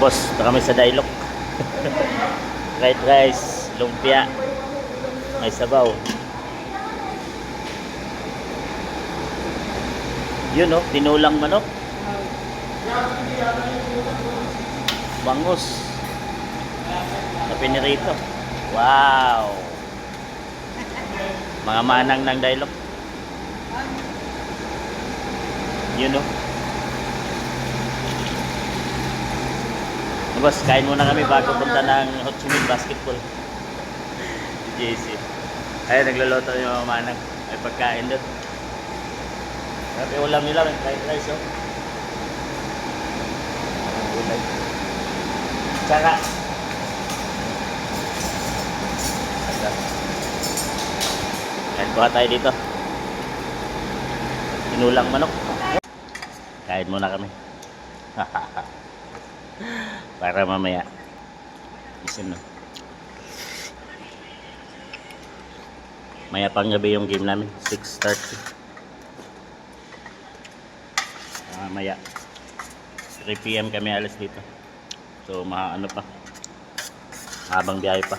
Boss, na kami sa Dailok. Fried rice, lumpia, may sabaw. Yun oh, tinulang manok. Bangus. Na pinirito. Wow. Mga manang ng Dailok. Yun oh. Boss, kain muna kami bago punta ng Ho Chi Minh Basketball. JC. Ay, nagluluto yung mga manang. May pagkain doon. Grabe ulam nila, may fried rice oh. Gulay. Tsaka. Kain kuha tayo dito. Tinulang manok. Kain muna kami. Para mamaya isin no. Maya pang gabi yung game namin 6:30. Maya 3 PM kami alas dito. So ano pa, habang biyahe pa.